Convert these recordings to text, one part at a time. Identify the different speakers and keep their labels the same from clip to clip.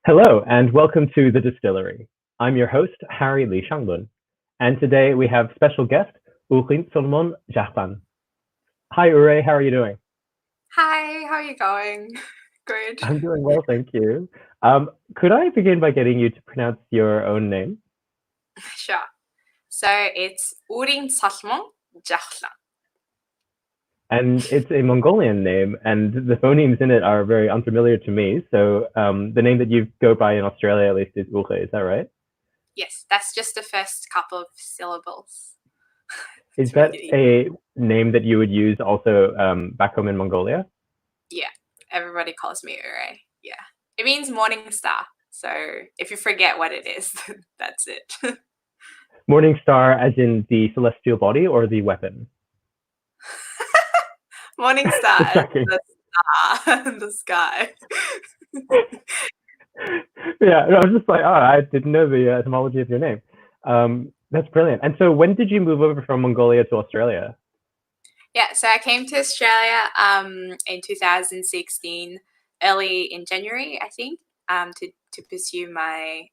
Speaker 1: Hello and welcome to the Distillery. I'm your host, Harry Lee Shanglun, and today we have special guest, Uuriintsolmon Javkhlan. Hi Ure, how are you doing?
Speaker 2: Hi, how are you going? Good.
Speaker 1: I'm doing well, thank you. Could I begin by getting you to pronounce your own name?
Speaker 2: Sure. So it's Uuriintsolmon Javkhlan.
Speaker 1: And it's a Mongolian name, and the phonemes in it are very unfamiliar to me. So the name that you go by in Australia, at least, is Ure. Is that right?
Speaker 2: Yes, that's just the first couple of syllables.
Speaker 1: Is
Speaker 2: It's
Speaker 1: that
Speaker 2: really,
Speaker 1: a name that you would use also back home in Mongolia?
Speaker 2: yeah, everybody calls me Ure. Yeah. It means morning star. So if you forget what it is, that's it.
Speaker 1: Morning star, as in the celestial body or the weapon?
Speaker 2: Morning star
Speaker 1: Just
Speaker 2: as
Speaker 1: checking.
Speaker 2: the star in the sky.
Speaker 1: Yeah, no, I was just like, oh, I didn't know the etymology of your name. That's brilliant. And so, when did you move over from Mongolia to Australia?
Speaker 2: Yeah, so I came to Australia in 2016, early in January, I think, to pursue my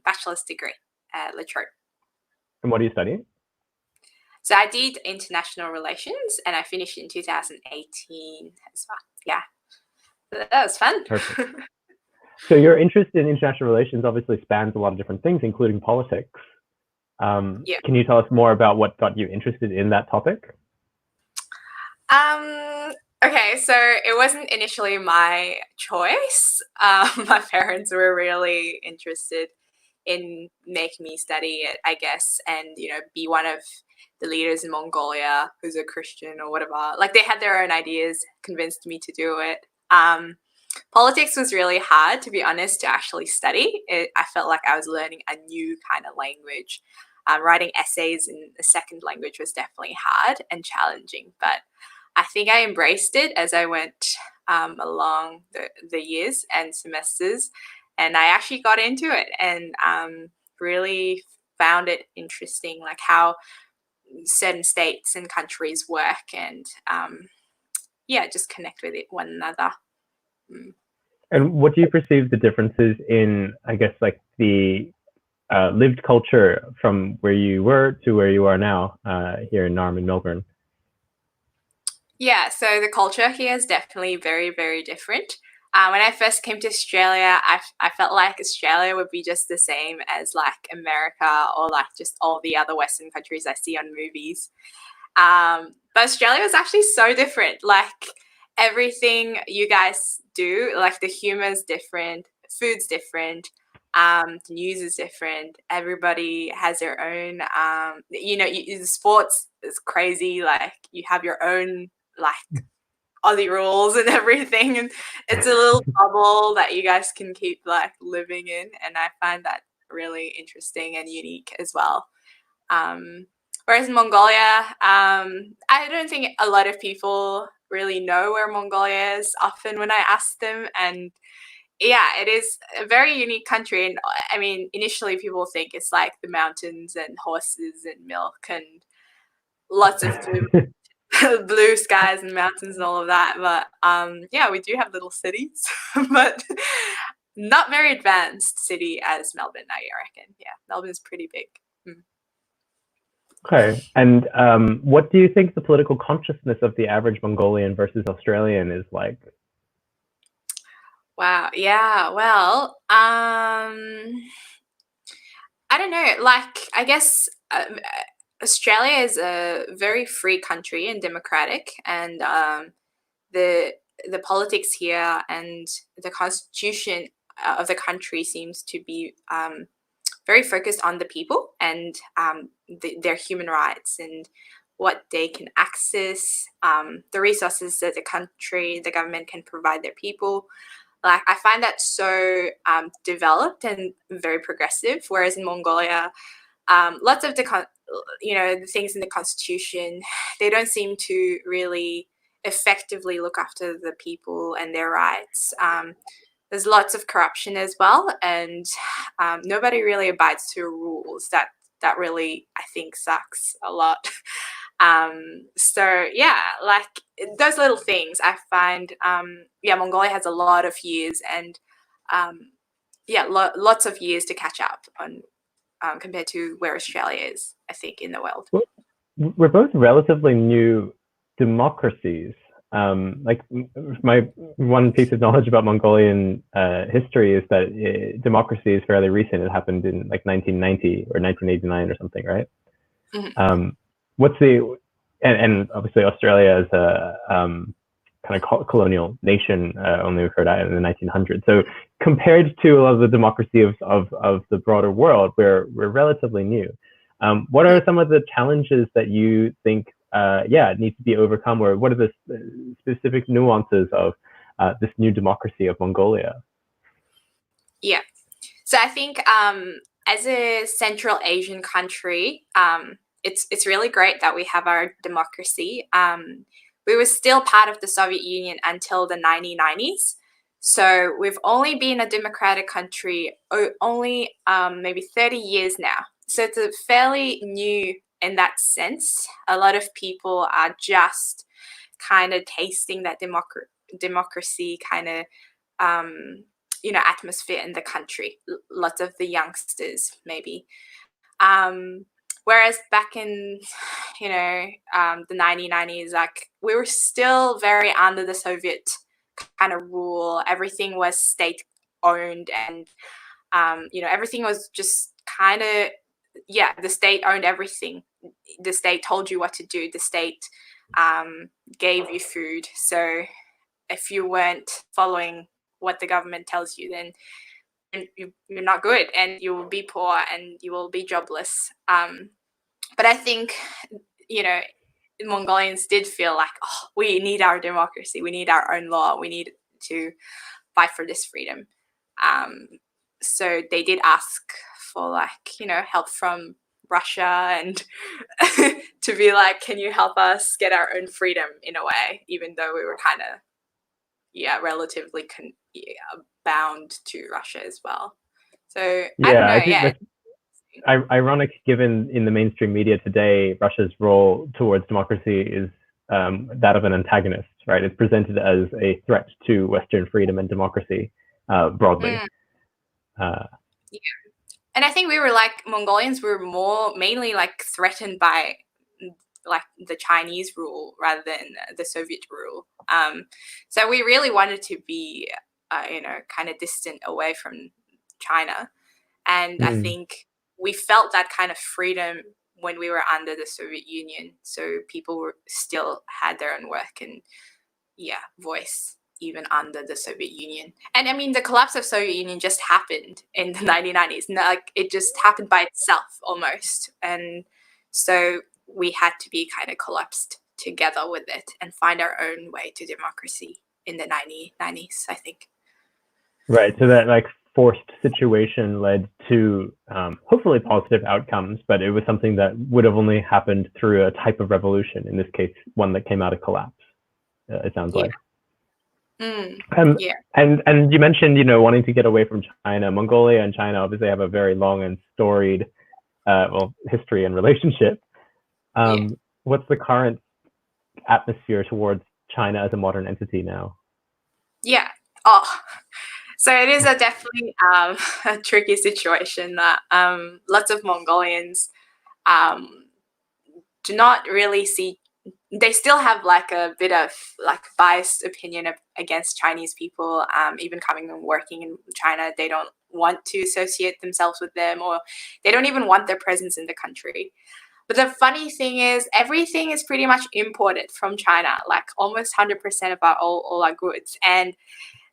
Speaker 2: bachelor's degree at La Trobe.
Speaker 1: And what are you studying?
Speaker 2: So I did international relations and I finished in 2018 as well. Yeah, so that was fun.
Speaker 1: Perfect. So, your interest in international relations obviously spans a lot of different things, including politics.
Speaker 2: Yeah.
Speaker 1: Can you tell us more about what got you interested in that topic?
Speaker 2: Okay, so it wasn't initially my choice. My parents were really interested in making me study it, I guess, and be one of the leaders in Mongolia who's a Christian or whatever. Like they had their own ideas, convinced me to do it. Politics was really hard, to be honest, to actually study. I felt like I was learning a new kind of language. Writing essays in a second language was definitely hard and challenging, but I think I embraced it as I went along the years and semesters, and I actually got into it and really found it interesting, like how certain states and countries work, and yeah, just connect with it one another. Mm.
Speaker 1: And what do you perceive the differences in, I guess, like the lived culture from where you were to where you are now here in Narm in Melbourne?
Speaker 2: Yeah, so the culture here is definitely very, very different. When I first came to Australia, I felt like Australia would be just the same as like America or like just all the other Western countries I see on movies. But Australia was actually so different. Like everything you guys do, like the humor is different, food's different, the news is different. Everybody has their own, sports is crazy. Like you have your own like Aussie rules and everything, and it's a little bubble that you guys can keep like living in, and I find that really interesting and unique as well. Um, Whereas in Mongolia, I don't think a lot of people really know where Mongolia is often when I ask them, and yeah, it is a very unique country. And I mean, initially people think it's like the mountains and horses and milk and lots of blue skies and mountains and all of that. But yeah, we do have little cities, but not very advanced city as Melbourne, I reckon. Yeah, Melbourne is pretty big. Mm.
Speaker 1: Okay. And what do you think the political consciousness of the average Mongolian versus Australian is like?
Speaker 2: Wow. Yeah. Well, I don't know. Like, I guess Australia is a very free country and democratic, and the the politics here and the constitution of the country seems to be very focused on the people and their human rights and what they can access, the resources that the government can provide their people. Like I find that so developed and very progressive, whereas in Mongolia, lots of the things in the constitution, they don't seem to really effectively look after the people and their rights. There's lots of corruption as well, and nobody really abides to rules. That really, I think, sucks a lot. So yeah, like those little things I find. Yeah, Mongolia has a lot of years, and um, lots of years to catch up on compared to where Australia is, I think, in the world.
Speaker 1: Well, we're both relatively new democracies. Like my one piece of knowledge about Mongolian history is that democracy is fairly recent. It happened in like 1990 or 1989 or something, right?
Speaker 2: Mm-hmm.
Speaker 1: What's the and obviously Australia is a kind of colonial nation, only occurred in the 1900s. So compared to a lot of the democracy of the broader world, we're relatively new. What are some of the challenges that you think need to be overcome, or what are the specific nuances of this new democracy of Mongolia?
Speaker 2: Yeah. So I think as a Central Asian country, it's really great that we have our democracy. We were still part of the Soviet Union until the 1990s. So we've only been a democratic country only maybe 30 years now. So it's a fairly new in that sense. A lot of people are just kind of tasting that democracy kind of atmosphere in the country. Lots of the youngsters maybe. Whereas back in, the 1990s, like we were still very under the Soviet kind of rule. Everything was state owned, and everything was just kind of the state owned everything. The state told you what to do. The state gave you food. So if you weren't following what the government tells you, then you're not good, and you will be poor, and you will be jobless. But I think, Mongolians did feel like, oh, we need our democracy, we need our own law, we need to fight for this freedom. So they did ask for help from Russia and to be like, can you help us get our own freedom in a way, even though we were kind of relatively bound to Russia as well. So I don't know.
Speaker 1: I think that's ironic, given in the mainstream media today, Russia's role towards democracy is that of an antagonist, right? It's presented as a threat to Western freedom and democracy broadly.
Speaker 2: And I think we were Mongolians were mainly threatened by the Chinese rule rather than the Soviet rule. So we really wanted to be, kind of distant away from China. And I think we felt that kind of freedom when we were under the Soviet Union. So people still had their own work and, voice even under the Soviet Union. And I mean, the collapse of Soviet Union just happened in the 1990s. It just happened by itself almost. And so we had to be kind of collapsed together with it and find our own way to democracy in the 1990s, I think.
Speaker 1: Right. So that forced situation led to hopefully positive outcomes, but it was something that would have only happened through a type of revolution, in this case, one that came out of collapse, it sounds like. And you mentioned, wanting to get away from China. Mongolia and China obviously have a very long and storied history and relationship. What's the current atmosphere towards China as a modern entity now?
Speaker 2: Yeah. So it is definitely a tricky situation that lots of Mongolians do not really see. They still have a bit of biased opinion against Chinese people, even coming and working in China. They don't want to associate themselves with them, or they don't even want their presence in the country. But the funny thing is, everything is pretty much imported from China, almost 100% of all our goods. And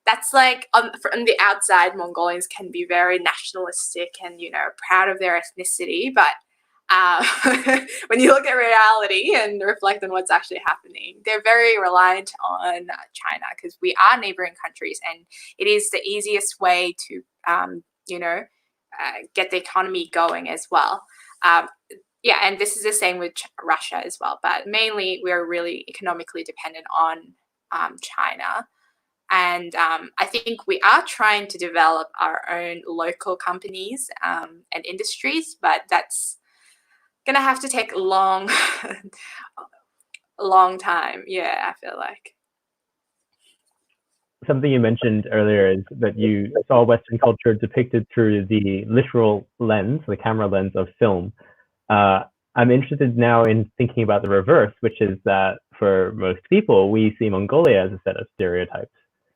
Speaker 2: that's from the outside, Mongolians can be very nationalistic and, proud of their ethnicity. But when you look at reality and reflect on what's actually happening, they're very reliant on China because we are neighboring countries, and it is the easiest way to, get the economy going as well. And this is the same with Russia as well. But mainly, we're really economically dependent on China. And I think we are trying to develop our own local companies and industries, but that's going to have to take a long time. Yeah, I feel like.
Speaker 1: something you mentioned earlier is that you saw Western culture depicted through the literal lens, the camera lens of film. I'm interested now in thinking about the reverse, which is that for most people, we see Mongolia as a set of stereotypes,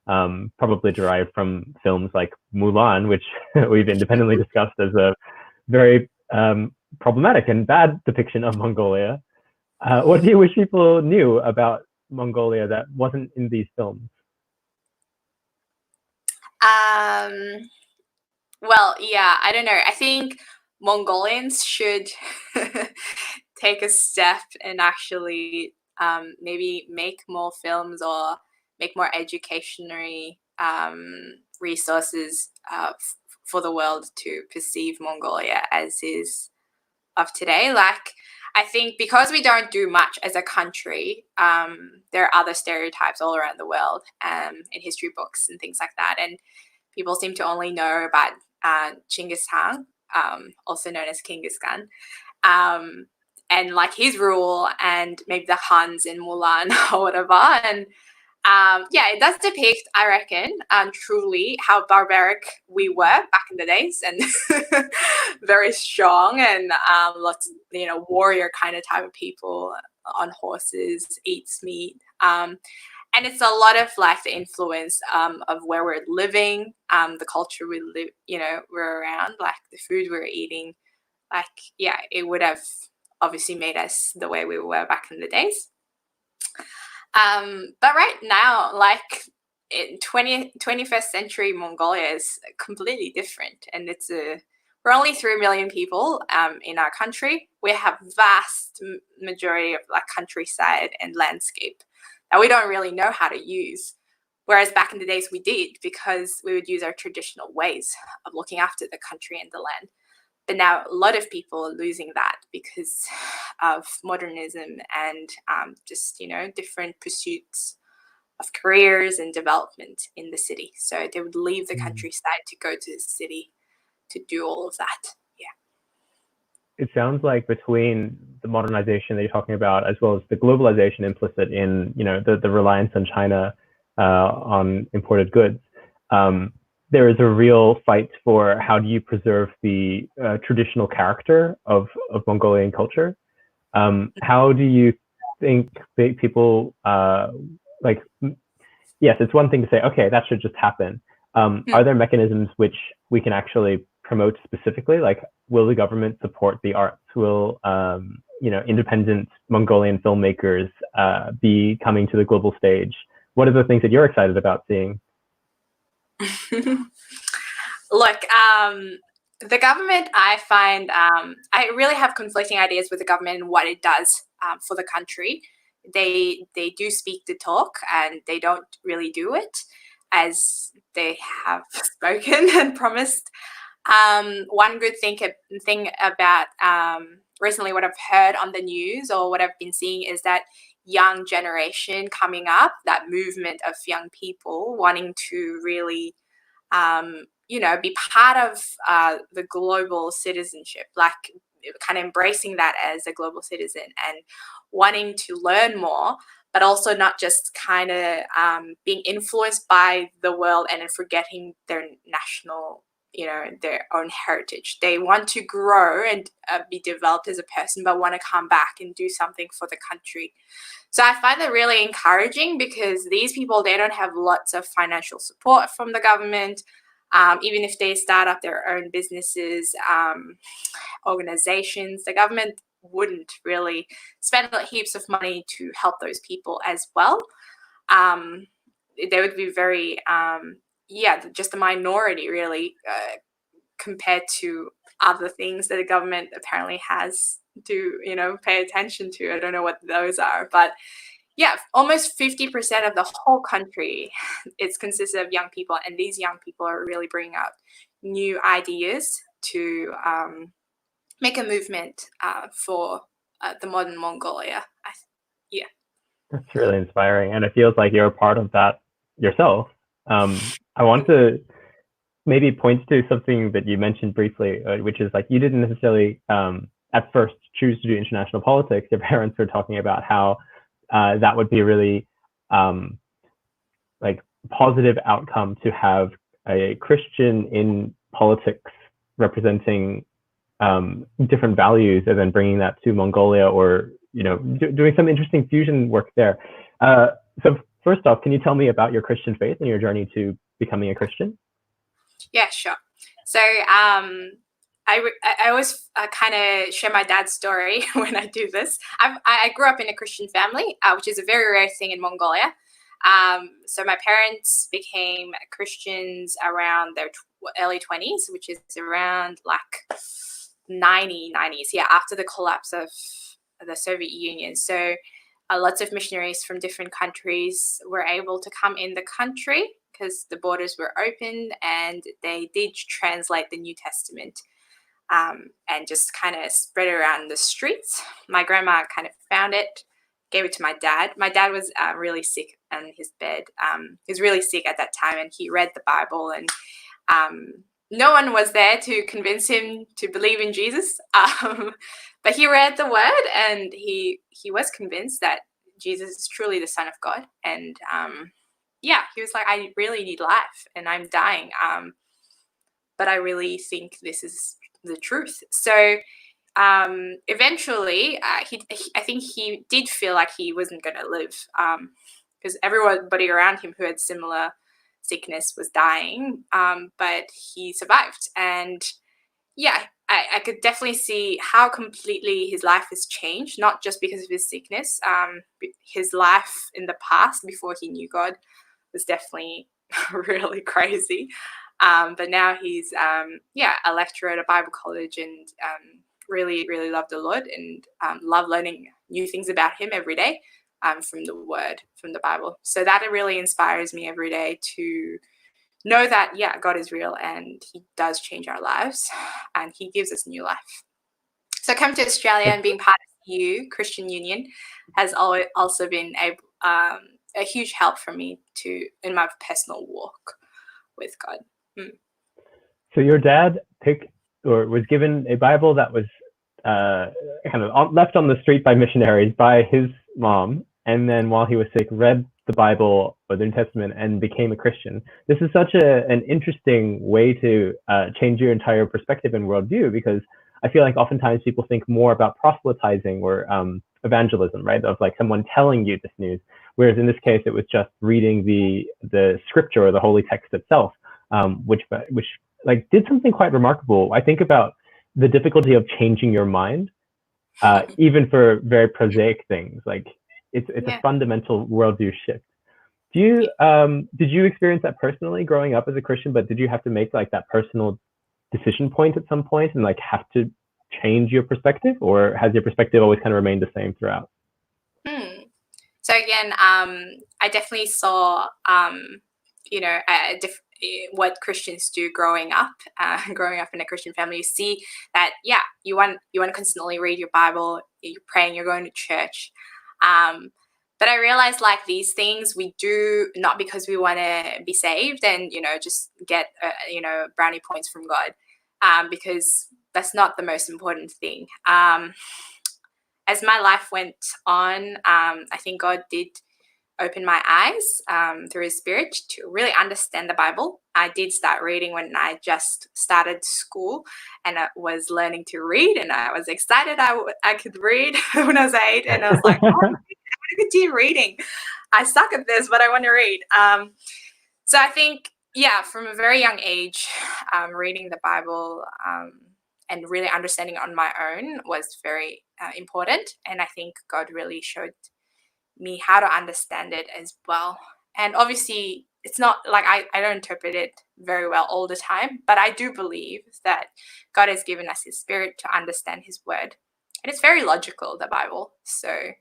Speaker 1: probably derived from films like Mulan, which we've independently discussed as a very problematic and bad depiction of Mongolia. What do you wish people knew about Mongolia that wasn't in these films?
Speaker 2: Well, yeah, I don't know. I think Mongolians should take a step and actually maybe make more films or make more educationary resources for the world to perceive Mongolia as is of today. Like, I think because we don't do much as a country, there are other stereotypes all around the world in history books and things like that. And people seem to only know about Genghis Khan, also known as Genghis Khan, and like his rule and maybe the Huns in Mulan or whatever. And yeah, it does depict, I reckon, truly how barbaric we were back in the days, and very strong and lots of, warrior kind of type of people on horses, eats meat. And it's a lot of like the influence of where we're living, the culture we live, we're around, like the food we're eating. Like, yeah, it would have obviously made us the way we were back in the days. But right now, like in 21st century Mongolia is completely different, and we're only 3 million people in our country. We have vast majority of like countryside and landscape that we don't really know how to use. Whereas back in the days we did, because we would use our traditional ways of looking after the country and the land. But now a lot of people are losing that because of modernism and just, different pursuits of careers and development in the city. So they would leave the countryside to go to the city to do all of that. Yeah.
Speaker 1: It sounds like between the modernization that you're talking about, as well as the globalization implicit in, the reliance on China on imported goods, there is a real fight for how do you preserve the traditional character of Mongolian culture. How do you think people yes, it's one thing to say, okay, that should just happen. Are there mechanisms which we can actually promote specifically? Like, will the government support the arts? Will independent Mongolian filmmakers be coming to the global stage? What are the things that you're excited about seeing?
Speaker 2: Look, the government, I find, I really have conflicting ideas with the government and what it does for the country. They do speak the talk, and they don't really do it as they have spoken and promised. One good thing about recently what I've heard on the news or what I've been seeing is that young generation coming up, that movement of young people wanting to really be part of the global citizenship, like kind of embracing that as a global citizen and wanting to learn more, but also not just kind of being influenced by the world and then forgetting their national, their own heritage. They want to grow and be developed as a person, but want to come back and do something for the country. So I find that really encouraging, because these people, they don't have lots of financial support from the government. Even if they start up their own businesses, organizations, the government wouldn't really spend heaps of money to help those people as well. They would be very, just a minority really, compared to other things that the government apparently has to, pay attention to. I don't know what those are, but yeah, almost 50% of the whole country is consisted of young people, and these young people are really bringing out new ideas to make a movement for the modern Mongolia. Yeah.
Speaker 1: That's really inspiring, and it feels like you're a part of that yourself. I want to maybe point to something that you mentioned briefly, which is like you didn't necessarily at first choose to do international politics. Your parents were talking about how that would be really positive outcome to have a Christian in politics representing different values and then bringing that to Mongolia, or doing some interesting fusion work there. So first off, can you tell me about your Christian faith and your journey to becoming a Christian?
Speaker 2: Yeah, sure. So I always kind of share my dad's story when I do this. I grew up in a Christian family, which is a very rare thing in Mongolia. So my parents became Christians around their early 20s, which is around like 90s, yeah, after the collapse of the Soviet Union. So lots of missionaries from different countries were able to come in the country because the borders were open, and they did translate the New Testament and just kind of spread it around the streets. My grandma kind of found it, gave it to my dad. My dad was really sick on his bed. He was really sick at that time, and he read the Bible, and no one was there to convince him to believe in Jesus. But he read the word, and he was convinced that Jesus is truly the Son of God. And yeah, he was like, I really need life, and I'm dying. But I really think this is the truth. So eventually, I think he did feel like he wasn't going to live, because everybody around him who had similar sickness was dying, but he survived. And yeah, I could definitely see how completely his life has changed, not just because of his sickness. His life in the past, before he knew God, was definitely really crazy. But now he's a lecturer at a Bible college, and really, really love the Lord, and love learning new things about him every day from the Word, from the Bible. So that really inspires me every day to know that, yeah, God is real, and he does change our lives, and he gives us new life. So coming to Australia and being part of the Christian Union has also been a huge help for me in my personal walk with God.
Speaker 1: So your dad was given a Bible that was kind of left on the street by missionaries by his mom, and then while he was sick, read the Bible or the New Testament and became a Christian. This is such an interesting way to change your entire perspective and worldview, because I feel like oftentimes people think more about proselytizing or evangelism, right? Of like someone telling you this news. Whereas in this case, it was just reading the scripture or the holy text itself, which like did something quite remarkable. I think about the difficulty of changing your mind, even for very prosaic things. Like it's a fundamental worldview shift. Did you experience that personally growing up as a Christian? But did you have to make like that personal decision point at some point and like have to change your perspective, or has your perspective always kind of remained the same throughout?
Speaker 2: So again, I definitely saw, what Christians do growing up in a Christian family. You see that, yeah, you want to constantly read your Bible, you're praying, you're going to church. But I realized like these things we do not because we want to be saved and, just get, brownie points from God, because that's not the most important thing. As my life went on, I think God did open my eyes through his spirit to really understand the Bible. I did start reading when I just started school, and I was learning to read, and I was excited I could read when I was 8, and I was like, oh, I want to continue reading. I suck at this, but I want to read. So I think, yeah, from a very young age, reading the Bible and really understanding on my own was very important. And I think God really showed me how to understand it as well. And obviously, it's not like I don't interpret it very well all the time, but I do believe that God has given us his spirit to understand his word. And it's very logical, the Bible. So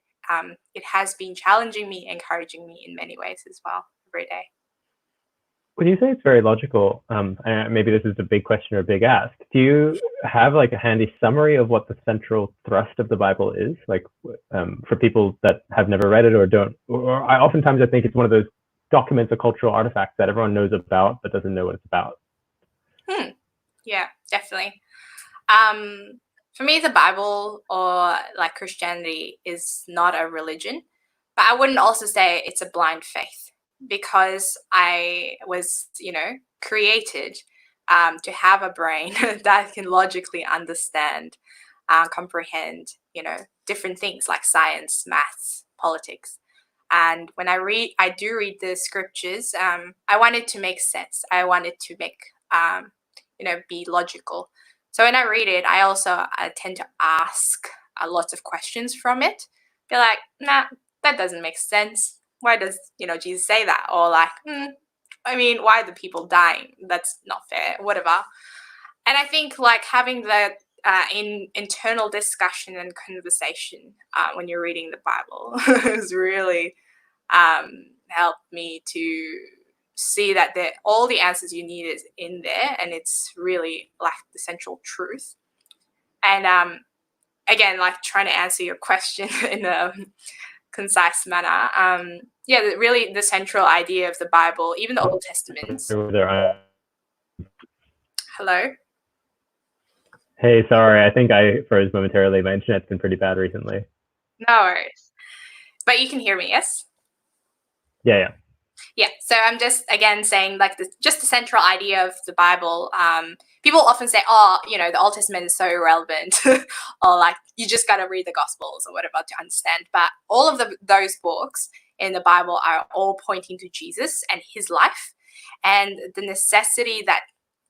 Speaker 2: it has been challenging me, encouraging me in many ways as well every day.
Speaker 1: When you say it's very logical, maybe this is a big question or a big ask, do you have like a handy summary of what the central thrust of the Bible is? Like for people that have never read it or don't, or oftentimes I think it's one of those documents or cultural artifacts that everyone knows about but doesn't know what it's about.
Speaker 2: Yeah, definitely. For me, the Bible or like Christianity is not a religion, but I wouldn't also say it's a blind faith. because I was, created to have a brain that can logically understand, comprehend, different things like science, maths, politics. And when I do read the scriptures, I want it to make sense. I want it to make, be logical. So when I read it, I tend to ask lots of questions from it. Be like, nah, that doesn't make sense. Why does, Jesus say that? Or like, why are the people dying? That's not fair, whatever. And I think like having that internal discussion and conversation when you're reading the Bible has really helped me to see that all the answers you need is in there, and it's really like the central truth. And again, like trying to answer your question in a concise manner. Really the central idea of the Bible, even the Old Testament. Hello?
Speaker 1: Hey, sorry, I think I froze momentarily. My internet's been pretty bad recently.
Speaker 2: No worries. But you can hear me, yes?
Speaker 1: Yeah.
Speaker 2: Yeah, so I'm just, again, saying like just the central idea of the Bible. People often say, the Old Testament is so irrelevant, or like you just got to read the Gospels or whatever to understand. But all of those books in the Bible are all pointing to Jesus and his life and the necessity that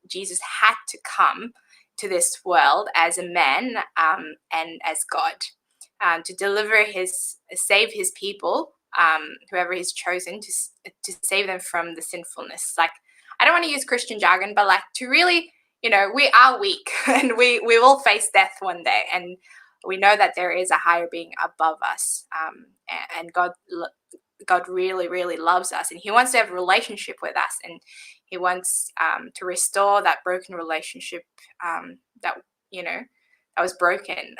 Speaker 2: Jesus had to come to this world as a man and as God to save his people. Whoever he's chosen to save them from the sinfulness. Like, I don't want to use Christian jargon, but like to really, we are weak and we will face death one day. And we know that there is a higher being above us. And God really, really loves us, and he wants to have a relationship with us. And he wants to restore that broken relationship that was broken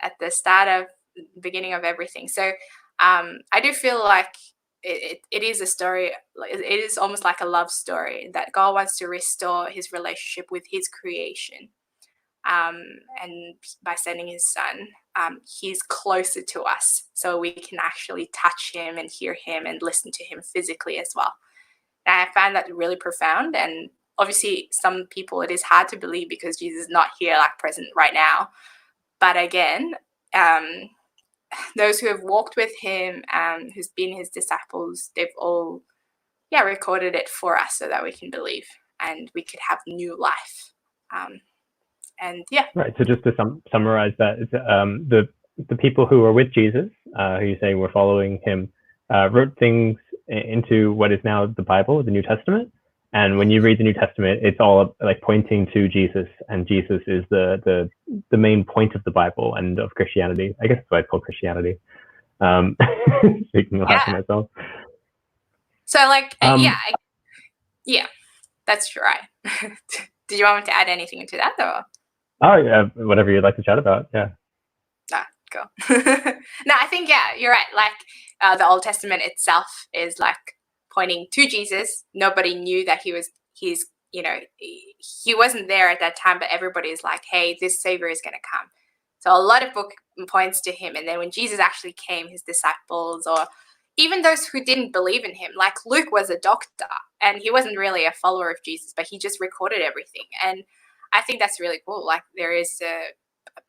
Speaker 2: at the start of the beginning of everything. So I do feel like it is a story. It is almost like a love story that God wants to restore his relationship with his creation. And by sending his son, he's closer to us, so we can actually touch him and hear him and listen to him physically as well. And I found that really profound. And obviously, some people, it is hard to believe because Jesus is not here, like present right now. But again, those who have walked with him, who's been his disciples, they've all, recorded it for us so that we can believe and we could have new life.
Speaker 1: Right. So just to summarize that, the people who were with Jesus, who you say were following him, wrote things into what is now the Bible, the New Testament. And when you read the New Testament, it's all like pointing to Jesus, and Jesus is the main point of the Bible and of Christianity. I guess that's why it's called Christianity. Speaking loud to myself.
Speaker 2: So like, that's right. Did you want me to add anything to that, or?
Speaker 1: Oh yeah, whatever you'd like to chat about. Yeah.
Speaker 2: Cool. No, I think you're right. Like the Old Testament itself is like pointing to Jesus. Nobody knew that he wasn't there at that time, but everybody is like, hey, this Savior is going to come. So a lot of book points to him. And then when Jesus actually came, his disciples, or even those who didn't believe in him, like Luke was a doctor and he wasn't really a follower of Jesus, but he just recorded everything. And I think that's really cool. Like there is a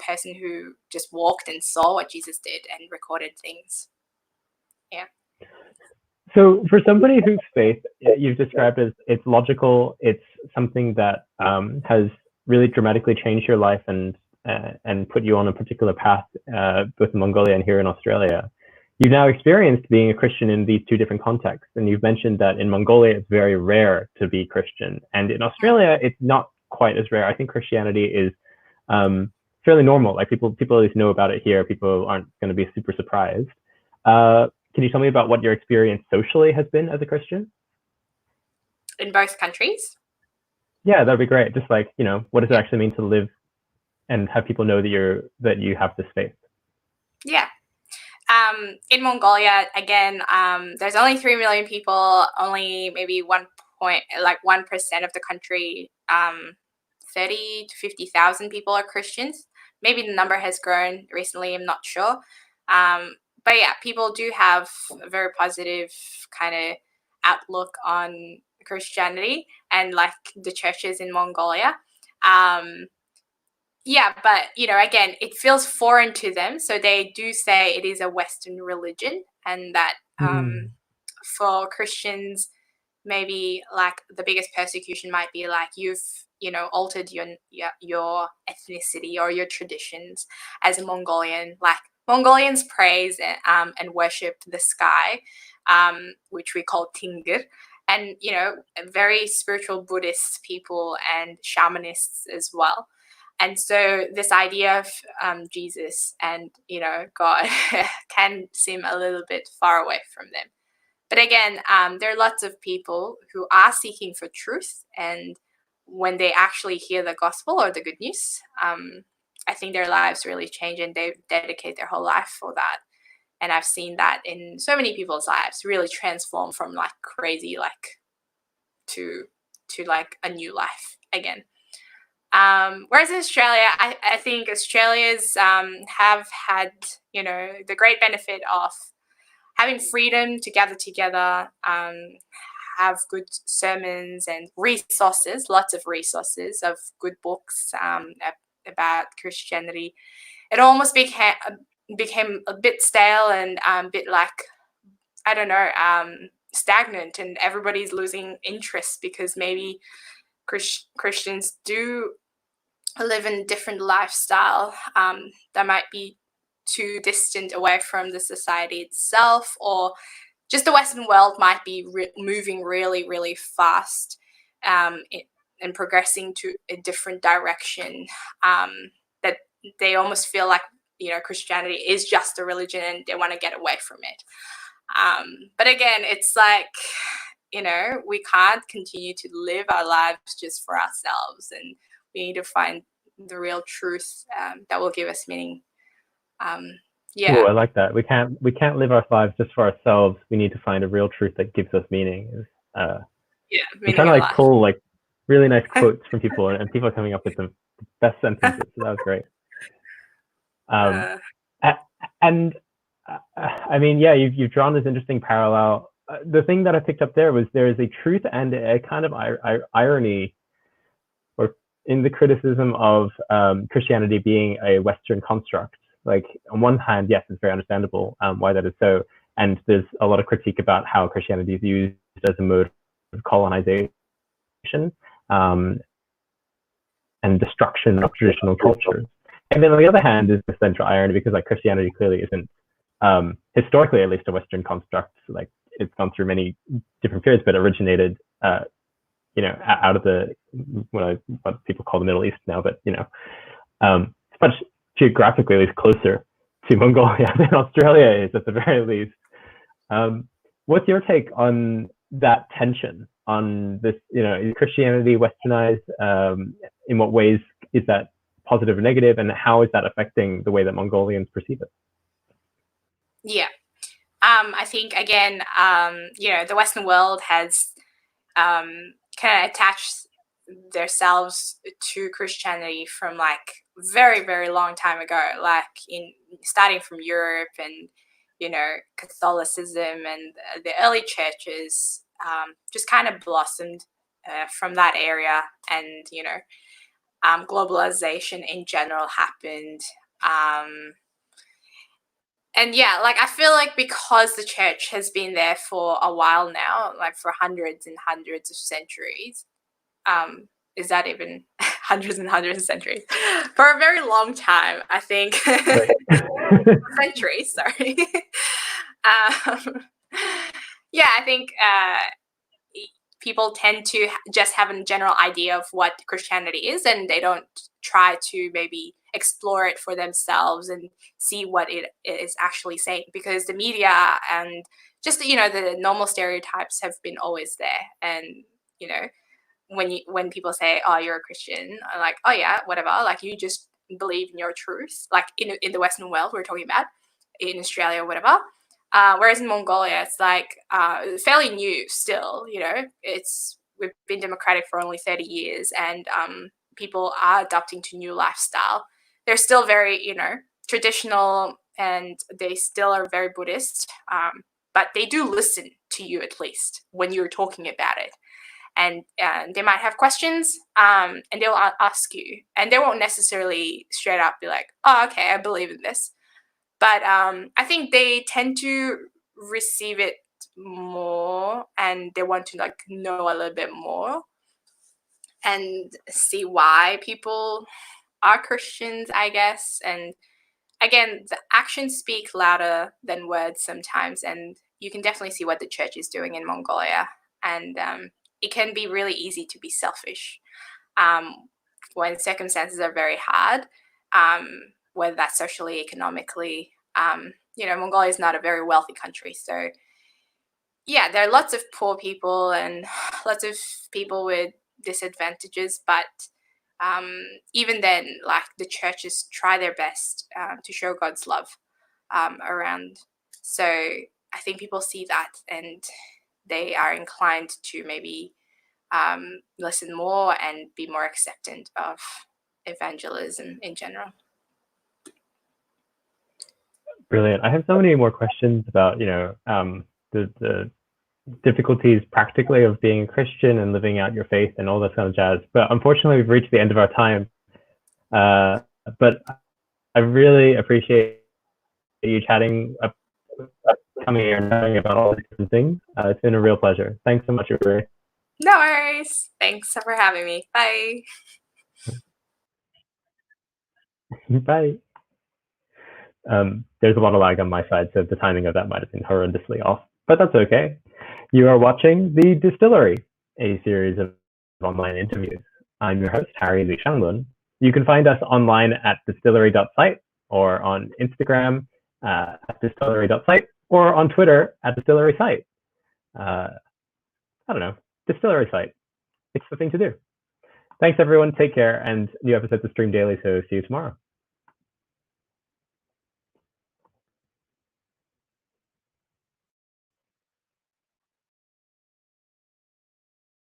Speaker 2: person who just walked and saw what Jesus did and recorded things. Yeah.
Speaker 1: So for somebody whose faith you've described as it's logical, it's something that has really dramatically changed your life and put you on a particular path, both in Mongolia and here in Australia. You've now experienced being a Christian in these two different contexts. And you've mentioned that in Mongolia, it's very rare to be Christian. And in Australia, it's not quite as rare. I think Christianity is fairly normal. Like people at least know about it here. People aren't going to be super surprised. Can you tell me about what your experience socially has been as a Christian?
Speaker 2: In both countries?
Speaker 1: Yeah, that'd be great. Just like, what does it actually mean to live and have people know that you have this faith?
Speaker 2: Yeah. In Mongolia, again, there's only 3 million people, only maybe 1% of the country, 30 to 50,000 people are Christians. Maybe the number has grown recently, I'm not sure. But yeah, people do have a very positive kind of outlook on Christianity and like the churches in Mongolia. Yeah, but again, it feels foreign to them, so they do say it is a Western religion, and that for Christians, maybe like the biggest persecution might be like you've altered your ethnicity or your traditions as a Mongolian. Like Mongolians praise and worship the sky, which we call Tingir, and very spiritual Buddhist people and shamanists as well. And so this idea of Jesus and God can seem a little bit far away from them. But again, there are lots of people who are seeking for truth, and when they actually hear the gospel or the good news, I think their lives really change and they dedicate their whole life for that. And I've seen that in so many people's lives really transform from like crazy to like a new life again. Whereas in Australia, I think Australians have had the great benefit of having freedom to gather together, have good sermons and resources, lots of resources of good books about Christianity. It almost became a bit stale and a bit like, I don't know, stagnant, and everybody's losing interest because maybe Christians do live in a different lifestyle that might be too distant away from the society itself, or just the Western world might be moving really, really fast and progressing to a different direction, that they almost feel like Christianity is just a religion and they want to get away from it. But again, it's like we can't continue to live our lives just for ourselves, and we need to find the real truth that will give us meaning. Yeah.
Speaker 1: Ooh, I like that. We can't live our lives just for ourselves. We need to find a real truth that gives us meaning.
Speaker 2: Yeah,
Speaker 1: I'm trying to pull like really nice quotes from people, and people are coming up with the best sentences. So that was great. And I mean, yeah, you've drawn this interesting parallel. The thing that I picked up there was there is a truth and a kind of irony, or in the criticism of Christianity being a Western construct. Like on one hand, yes, it's very understandable why that is so, and there's a lot of critique about how Christianity is used as a mode of colonization and destruction of traditional cultures. And then on the other hand is the central irony, because like Christianity clearly isn't historically at least a Western construct. Like it's gone through many different periods, but originated out of the what people call the Middle East now, but it's much geographically at least closer to Mongolia than Australia is at the very least. What's your take on that tension, on this, is Christianity westernized? In what ways is that positive or negative, and how is that affecting the way that Mongolians perceive it?
Speaker 2: Yeah. I think again, the Western world has kind of attached themselves to Christianity from like very, very long time ago, like starting from Europe and Catholicism and the early churches just kind of blossomed from that area, and globalization in general happened. And yeah, like I feel like because the church has been there for a while now, like for hundreds and hundreds of centuries, is that even hundreds and hundreds of centuries? For a very long time, I think. Centuries, sorry. Yeah, I think people tend to just have a general idea of what Christianity is, and they don't try to maybe explore it for themselves and see what it is actually saying, because the media and just the normal stereotypes have been always there. And when people say, oh, you're a Christian, I'm like, oh yeah, whatever, like you just believe in your truth, like in the Western world we're talking about, in Australia or whatever. Whereas in Mongolia, it's like fairly new still. We've been democratic for only 30 years, and people are adapting to new lifestyle. They're still very, traditional, and they still are very Buddhist. but they do listen to you at least when you're talking about it. And they might have questions, and they'll ask you, and they won't necessarily straight up be like, oh, okay, I believe in this. But I think they tend to receive it more, and they want to like know a little bit more and see why people are Christians, I guess. And again, the actions speak louder than words sometimes, and you can definitely see what the church is doing in Mongolia. And it can be really easy to be selfish when circumstances are very hard, whether that's socially, economically. Mongolia is not a very wealthy country, so yeah, there are lots of poor people and lots of people with disadvantages, but even then, like, the churches try their best to show God's love around. So I think people see that and they are inclined to maybe listen more and be more acceptant of evangelism in general.
Speaker 1: Brilliant. I have so many more questions about, the difficulties practically of being a Christian and living out your faith and all that kind of jazz. But unfortunately, we've reached the end of our time. But I really appreciate you chatting, coming here and knowing about all these different things. It's been a real pleasure. Thanks so much, Ure.
Speaker 2: No worries. Thanks for having me. Bye.
Speaker 1: Bye. There's a lot of lag on my side, so the timing of that might have been horrendously off, but that's okay. You are watching The Distillery, a series of online interviews. I'm your host, Ure Javkhlan. You can find us online at distillery.site or on Instagram at distillery.site or on Twitter at distillery-site. I don't know, Distillery site. It's the thing to do. Thanks, everyone. Take care, and new episodes of Stream Daily, so see you tomorrow.